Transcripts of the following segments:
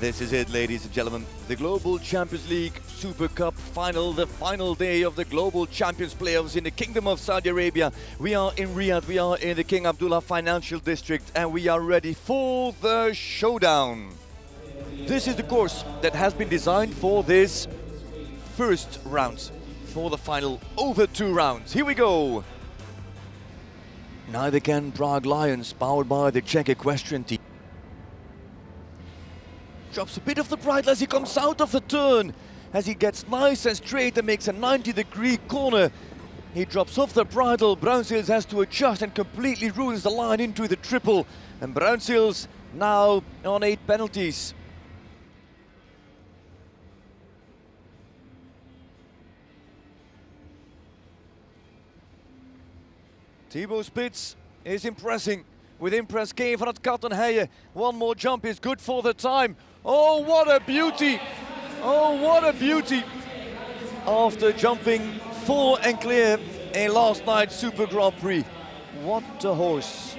This is it, ladies and gentlemen. The Global Champions League Super Cup final, the final day of the Global Champions playoffs in the Kingdom of Saudi Arabia. We are in Riyadh, we are in the King Abdullah Financial District, and we are ready for the showdown. This is the course that has been designed for this first round, for the final over 2 rounds. Here we go. Neither can Prague Lions, powered by the Czech equestrian team. Drops a bit of the bridle as he comes out of the turn, as he gets nice and straight and makes a 90-degree corner. He drops off the bridle. Bruinseels has to adjust and completely ruins the line into the triple. And Bruinseels now on 8 penalties. Thibaut Spitz is impressing with Impress K van het Kattenheijen. One more jump is good for the time. Oh, what a beauty! Oh, what a beauty! After jumping full and clear in last night's Super Grand Prix. What a horse!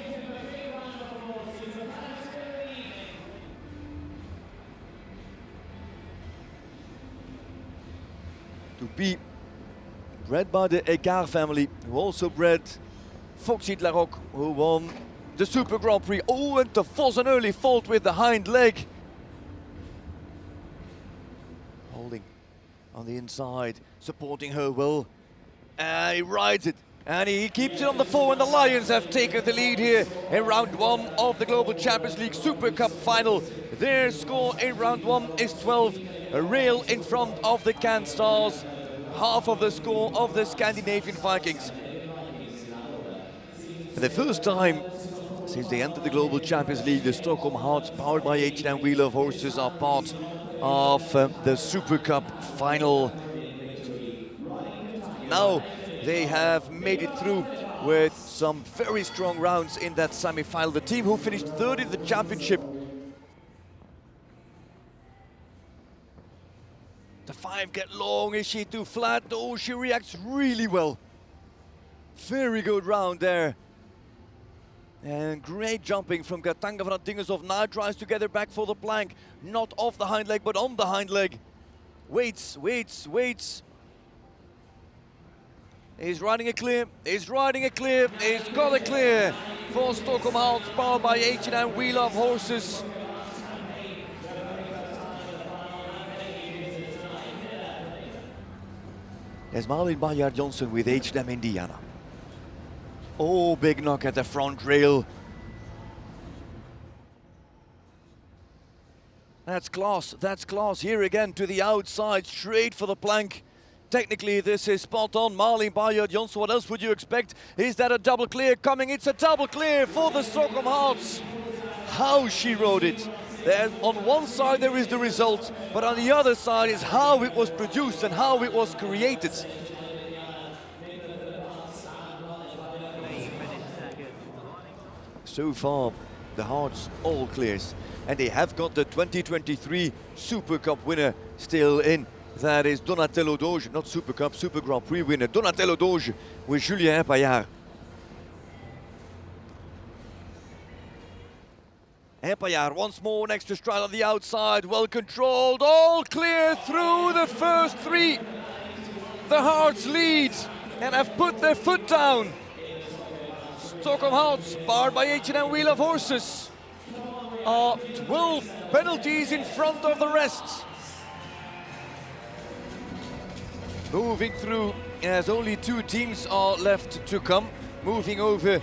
To be bred by the Egard family, who also bred Foxy de la Roque, who won the Super Grand Prix. Oh, and the Vos an early fault with the hind leg. Holding on the inside, supporting her well. And he rides it, and he keeps it on the 4, and the Lions have taken the lead here in round 1 of the Global Champions League Super Cup final. Their score in round 1 is 12, a rail in front of the Can Stars, half of the score of the Scandinavian Vikings. For the first time since they entered the Global Champions League, the Stockholm Hearts, powered by H&M Wheel of Horses, are part of the Super Cup final. Now they have made it through with some very strong rounds in that semi-final. The team who finished third in the championship. The 5 get long. Is she too flat? Oh, she reacts really well. Very good round there. And great jumping from Gatanga van Dingershoff. Now tries to get her back for the plank. Not off the hind leg, but on the hind leg. Waits. He's riding a clear. He's got a clear for Stockholm Hearts, powered by H&M Wheel of Horses. There's Malin Bayard Johnson with H&M Indiana. Oh, big knock at the front rail. That's class here again to the outside, straight for the plank. Technically this is spot on. Malin Bayard Johnson, what else would you expect? Is that a double clear coming? It's a double clear for the Stockholm Hearts. How she rode it. There, on one side there is the result, but on the other side is how it was produced and how it was created. So far, the Hearts all clears, and they have got the 2023 Super Cup winner still in. That is Donatello Doge, not Super Cup, Super Grand Prix winner Donatello Doge with Julien Paillard. And Paillard once more, an extra stride on the outside, well controlled, all clear through the first 3. The Hearts lead and have put their foot down. Stockholm Hearts, powered by H&M Wheel of Horses, are 12 penalties in front of the rest. Moving through, as only 2 teams are left to come. Moving over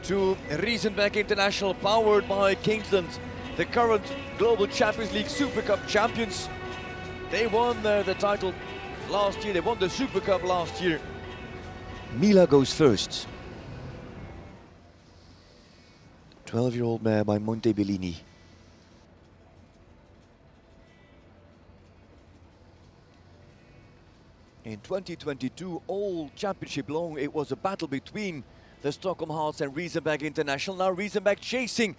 to Riesenbeck International, powered by Kingsland, the current Global Champions League Super Cup champions. They won the title last year, they won the Super Cup last year. Mila goes first. 12-year-old mare by Monte Bellini. In 2022, all championship long, it was a battle between the Stockholm Hearts and Riesenbeck International. Now Riesenbeck chasing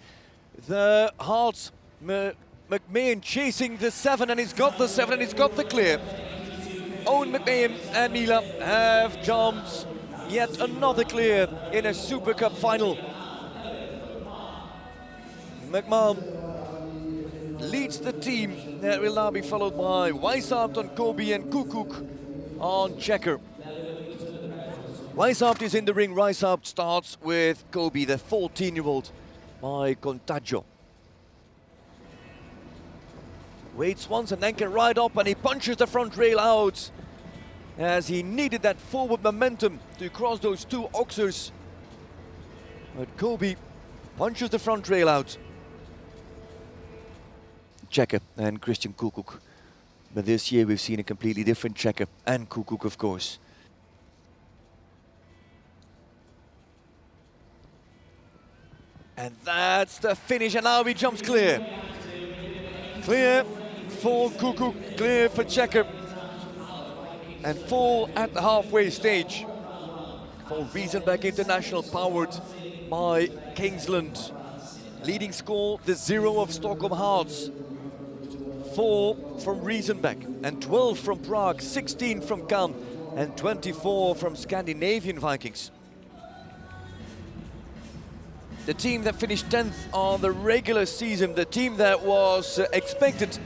the Hearts. McMahon chasing the 7, and he's got the 7, and he's got the clear. Owen McMahon and Mila have jumped yet another clear in a Super Cup final. McMahon leads the team. That will now be followed by Weishaupt on Kobe and Kukuk on Checker. Weishaupt is in the ring. Weishaupt starts with Kobe, the 14-year-old, by Contagio. Waits once and then can ride up, and he punches the front rail out as he needed that forward momentum to cross those two oxers. But Kobe punches the front rail out. Checker and Christian Kukuk. But this year we've seen a completely different Checker and Kukuk, of course. And that's the finish, and now he jumps clear. Clear for Kukuk, clear for Checker. And full at the halfway stage for Riesenbeck International, powered by Kingsland. Leading score, the 0 of Stockholm Hearts. 4 from Riesenbeck and 12 from Prague, 16 from Cannes and 24 from Scandinavian Vikings. The team that finished 10th on the regular season, the team that was expected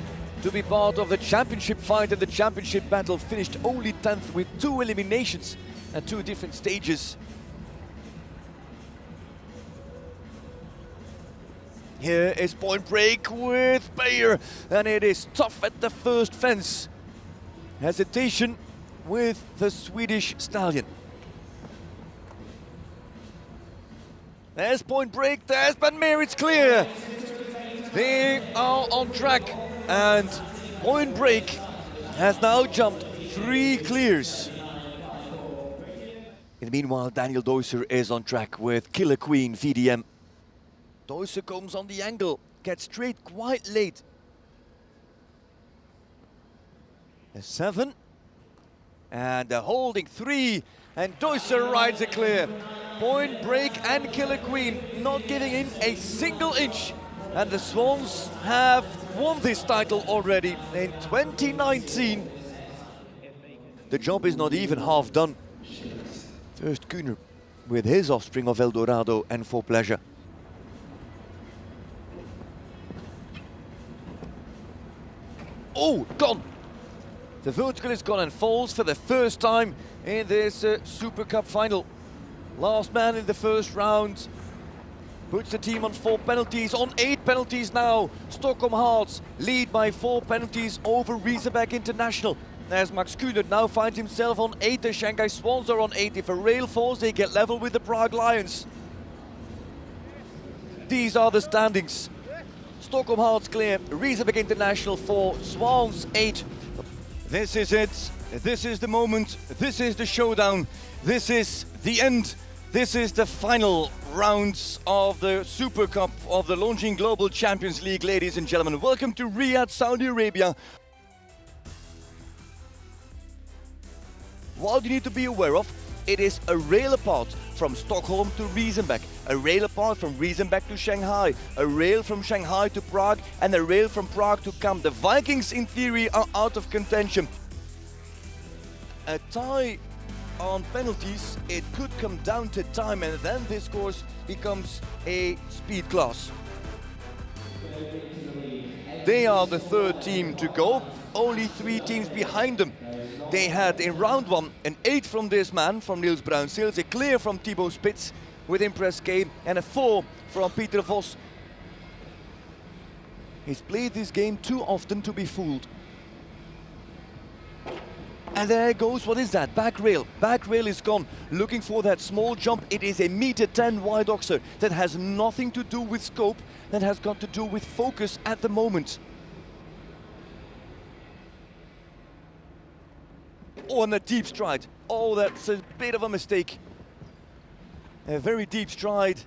to be part of the championship fight and the championship battle, finished only 10th with 2 eliminations at 2 different stages. Here is point break with Bayer, and it is tough at the first fence. Hesitation with the Swedish stallion. There's point break, there's Banmer, it's clear. They are on track, and point break has now jumped 3 clears. In the meanwhile, Daniel Deusser is on track with Killer Queen VDM. Deusser comes on the angle, gets straight quite late. A 7, and a holding 3, and Deusser rides it clear. Point break and Killer Queen not giving in a single inch. And the Swans have won this title already in 2019. The job is not even half done. First Kuhner with his offspring of Eldorado and For Pleasure. Oh, gone! The vertical is gone and falls for the first time in this Super Cup final. Last man in the first round puts the team on 4 penalties, on 8 penalties now. Stockholm Hearts lead by 4 penalties over Riesenbeck International. As Max Kuhner now finds himself on 8, the Shanghai Swans are on 8. If a rail falls, they get level with the Prague Lions. These are the standings. Stockholm Hearts clear, Riesenbeck International 4, Swans 8. This is it. This is the moment. This is the showdown. This is the end. This is the final rounds of the Super Cup of the Longines Global Champions League, ladies and gentlemen. Welcome to Riyadh, Saudi Arabia. What you need to be aware of, it is a rail apart from Stockholm to Riesenbeck, a rail apart from Riesenbeck to Shanghai, a rail from Shanghai to Prague, and a rail from Prague to Cannes. The Vikings, in theory, are out of contention. A tie on penalties, it could come down to time, and then this course becomes a speed class. They are the 3rd team to go, only 3 teams behind them. They had in round 1 an 8 from this man, from Niels Bruinseels, a clear from Thibaut Spitz with Impress K, and a 4 from Peter Vos. He's played this game too often to be fooled. And there goes, what is that? Back rail. Back rail is gone. Looking for that small jump. It is a 1.10 m wide oxer. That has nothing to do with scope. That has got to do with focus at the moment. Oh, and a deep stride. Oh, that's a bit of a mistake. A very deep stride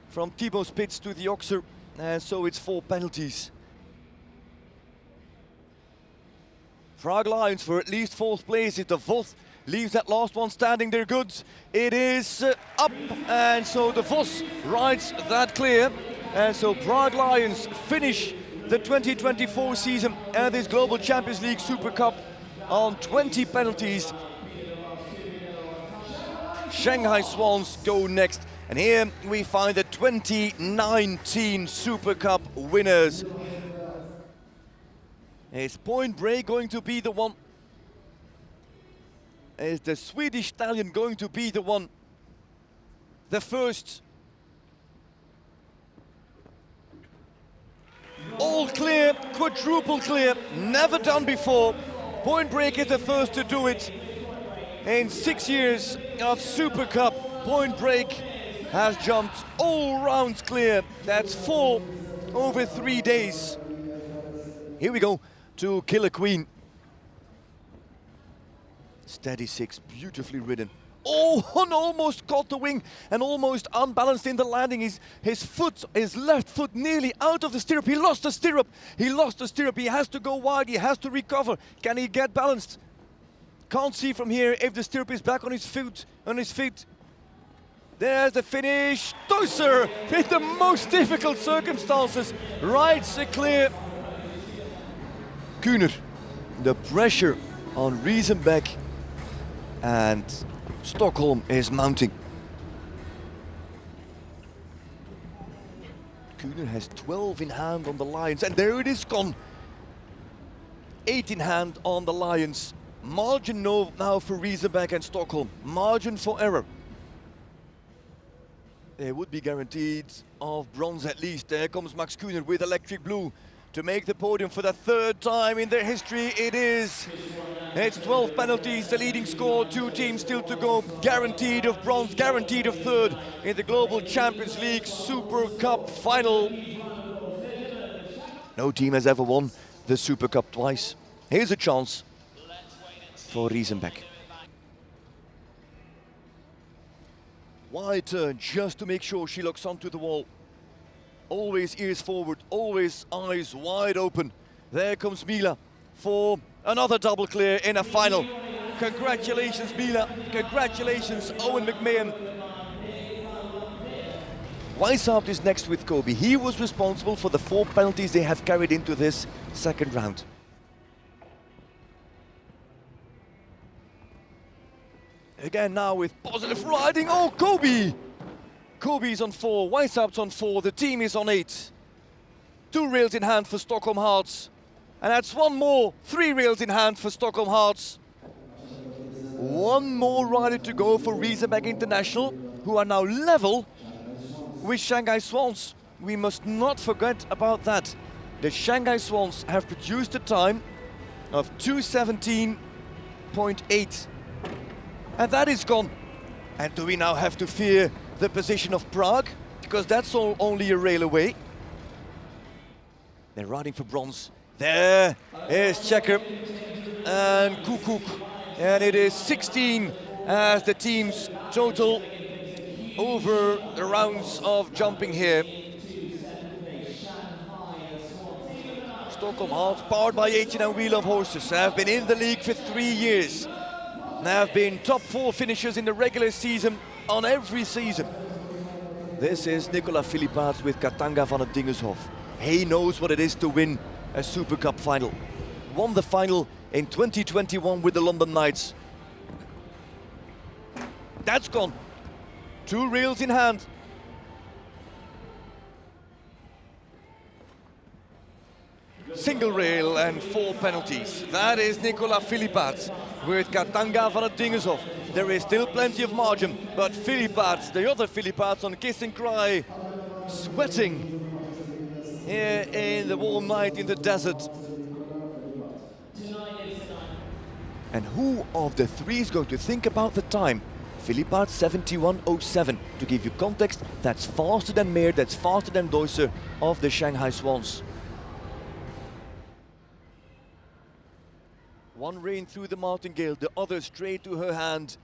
from Thibaut Spitz to the oxer. And so it's 4 penalties. Prague Lions for at least 4th place. If the Vos leaves that last one standing, they're good. It is up, and so the Vos rides that clear. And so Prague Lions finish the 2024 season at this Global Champions League Super Cup on 20 penalties. Shanghai Swans go next. And here we find the 2019 Super Cup winners. Is Point Break going to be the one? Is the Swedish stallion going to be the one? The first. All clear, quadruple clear, never done before. Point Break is the first to do it. In 6 years of Super Cup, Point Break has jumped all rounds clear. That's 4 over 3 days. Here we go to Killer Queen. Steady 6, beautifully ridden. Oh, and almost caught the wing and almost unbalanced in the landing. His left foot nearly out of the stirrup. He lost the stirrup. He lost the stirrup. He has to go wide. He has to recover. Can he get balanced? Can't see from here if the stirrup is back on his foot. There's the finish. Toyser in the most difficult circumstances. Rides a clear. Kuhner, the pressure on Riesenbeck, and Stockholm is mounting. Kuhner has 12 in hand on the Lions, and there it is gone. 8 in hand on the Lions. Margin now for Riesenbeck and Stockholm. Margin for error. They would be guaranteed of bronze at least. There comes Max Kuhner with electric blue to make the podium for the 3rd time in their history. It's 12 penalties, the leading score, 2 teams still to go. Guaranteed of bronze, guaranteed of 3rd in the Global Champions League Super Cup final. No team has ever won the Super Cup twice. Here's a chance for Riesenbeck. Wide turn just to make sure she looks onto the wall. Always ears forward, always eyes wide open. There comes Mila for another double clear in a final. Congratulations, Mila. Congratulations, Owen McMahon. Weishaupt is next with Kobe. He was responsible for the 4 penalties they have carried into this 2nd round. Again now with positive riding. Oh, Kobe! Kobe's on 4, Weishaupt's on 4, the team is on 8. 2 rails in hand for Stockholm Hearts. And that's 1 more, 3 rails in hand for Stockholm Hearts. 1 more rider to go for Riesenbeck International, who are now level with Shanghai Swans. We must not forget about that. The Shanghai Swans have produced a time of 2:17.8. And that is gone. And do we now have to fear the position of Prague? Because that's only a rail away. They're riding for bronze. There is Checker and Kukuk. And it is 16 as the team's total over the rounds of jumping here. Stockholm Hearts, powered by H&M Wheel of Horses, have been in the league for 3 years. They have been top 4 finishers in the regular season on every season. This is Nicolas Philippaerts with Katanga van het Dingeshof. He knows what it is to win a Super Cup final. Won the final in 2021 with the London Knights. That's gone. 2 reels in hand. Single rail and 4 penalties. That is Nicolas Philippaerts with Katanga van het Dingeshof. There is still plenty of margin, but Philippaerts, the other Philippaerts on Kiss and Cry, sweating here in the warm night in the desert. And who of the 3 is going to think about the time? Philippaerts 71.07. To give you context, that's faster than Meer, that's faster than Deusser of the Shanghai Swans. 1 rein through the martingale, the other straight to her hand.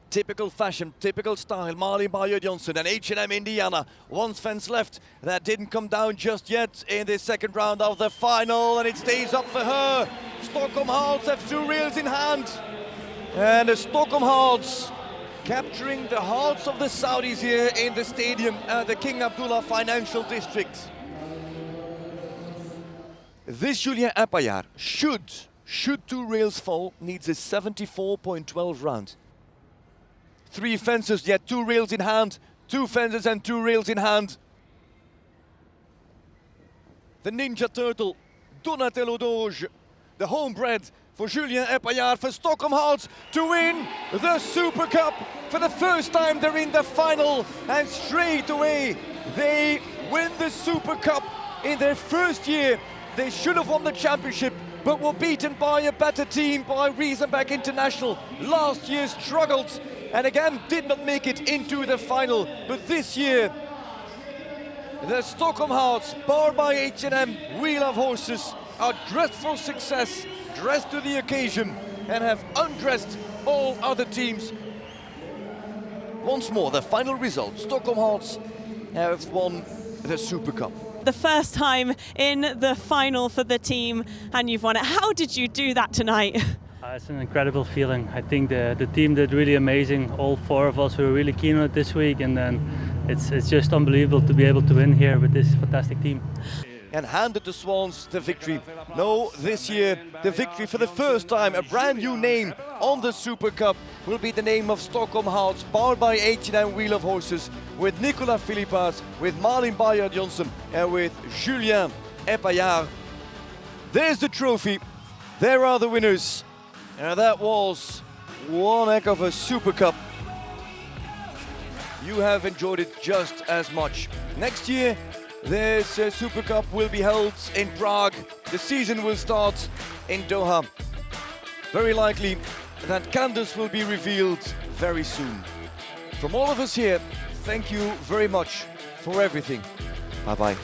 Typical fashion, typical style, Marley Bayer Johnson and H&M Indiana. 1 fence left, that didn't come down just yet in the 2nd round of the final, and it stays up for her. Stockholm Hearts have 2 reels in hand. And the Stockholm Hearts capturing the hearts of the Saudis here in the stadium at the King Abdullah Financial District. This Julien Appayard should 2 rails fall, needs a 74.12 round. 3 fences, yet 2 rails in hand. 2 fences and 2 rails in hand. The Ninja Turtle, Donatello Doge, the homebred for Julien Epaillard for Stockholm Hearts to win the Super Cup. For the first time they're in the final, and straight away they win the Super Cup in their first year. They should have won the championship, but were beaten by a better team, by Riesenbeck International. Last year struggled and again did not make it into the final, but this year the Stockholm Hearts, powered by H&M Wheel of Horses, are dressed for success, dressed to the occasion, and have undressed all other teams. Once more, the final result, Stockholm Hearts have won the Super Cup. The first time in the final for the team, and you've won it. How did you do that tonight? It's an incredible feeling. I think the team did really amazing. All four of us were really keen on it this week, and then it's just unbelievable to be able to win here with this fantastic team. And handed the Swans the victory. No, this year, the victory for the first time, a brand new name on the Super Cup will be the name of Stockholm Hearts, powered by H&M Wheel of Horses, with Nicolas Philippas, with Malin Bayer-Johnson, and with Julien Epaillard. There's the trophy. There are the winners. And that was one heck of a Super Cup. You have enjoyed it just as much. Next year, this Super Cup will be held in Prague. The season will start in Doha. Very likely that candidates will be revealed very soon. From all of us here, thank you very much for everything. Bye-bye.